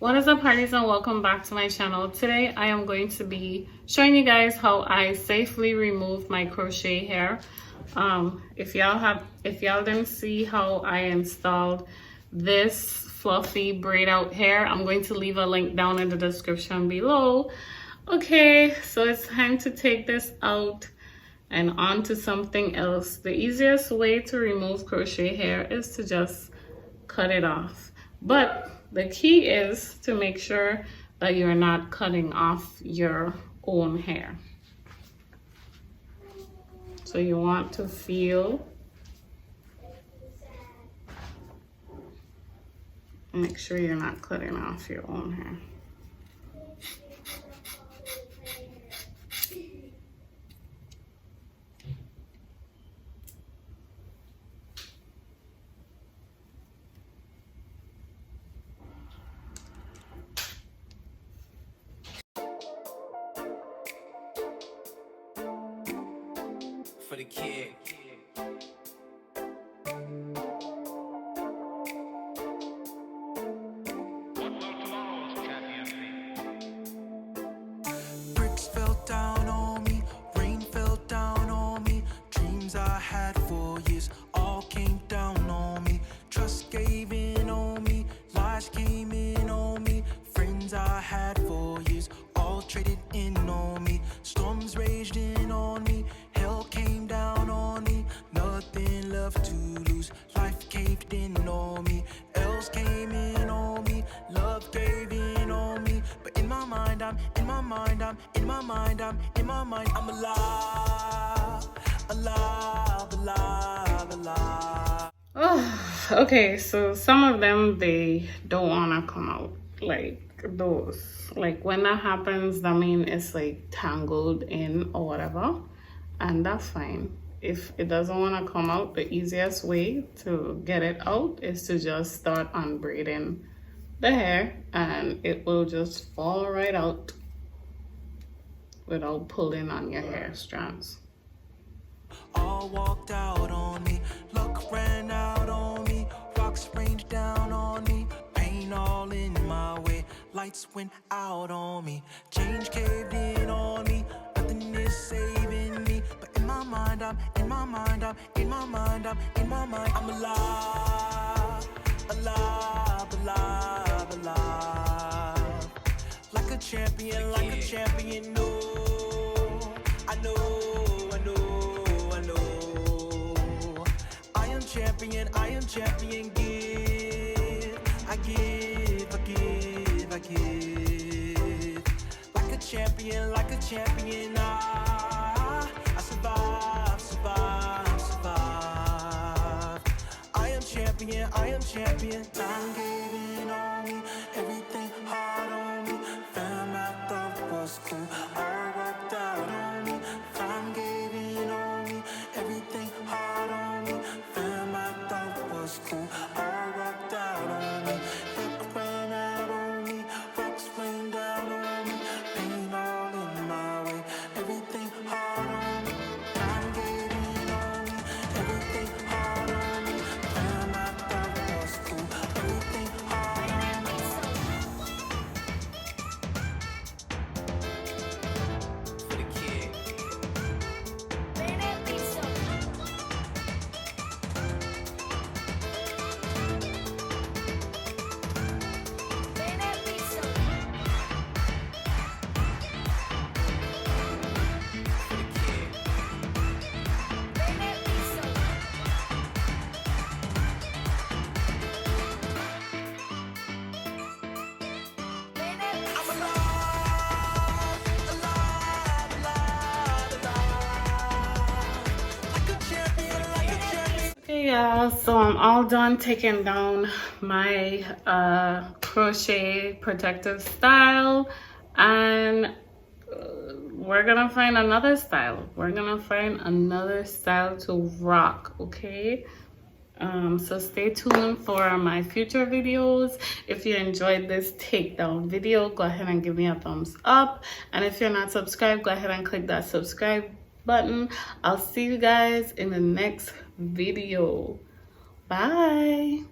What is up, parties, and welcome back to my channel. Today I am going to be showing you guys how I safely remove my crochet hair. If y'all didn't see how I installed this fluffy braid out hair, I'm going to leave a link down in the description below. Okay, so it's time to take this out and onto something else. The easiest way to remove crochet hair is to just cut it off, but the key is to make sure that you're not cutting off your own hair. So you want to feel, make sure you're not cutting off your own hair. For the kid. Bricks fell down on me, rain fell down on me, dreams I had for years all came down on me, trust gave in on me, lies came in on me, friends I had for years all traded in on me, storms raged in on me, hell came down on me, nothing left to lose, life caved in on me, else came in on me, love gave in on me, but in my mind, I'm alive, alive. Oh, okay, so some of them, they don't want to come out, like those. Like when that happens, that means it's like tangled in or whatever, and that's fine. If it doesn't want to come out, the easiest way to get it out is to just start unbraiding the hair, and it will just fall right out without pulling on your hair strands. All walked out on me, luck ran out on me, rocks rained down on me, pain all in my way, lights went out on me, change caved in on me, nothing is saving me, but in my mind, I'm alive, alive, alive, alive, like a champion, no, I know, I am champion, give, I give, like a champion, I survive, I am champion, time gave in on me, everything hard on me, fam I thought was cool, all worked out on me, time gave in on me, everything hard on me, fam I thought was cool, all worked out on me, luck ran out on me, rocks rained down on me, pain all in my way, everything hard on me, time gave in on me, everything hard on me, fam I thought was cool, everything hard on me. For the kid. Okay, y'all, so I'm all done taking down my crochet protective style, and we're gonna find another style. We're gonna find another style to rock, okay? So stay tuned for my future videos. If you enjoyed this takedown video, go ahead and give me a thumbs up, and if you're not subscribed, go ahead and click that subscribe button. I'll see you guys in the next video. Bye.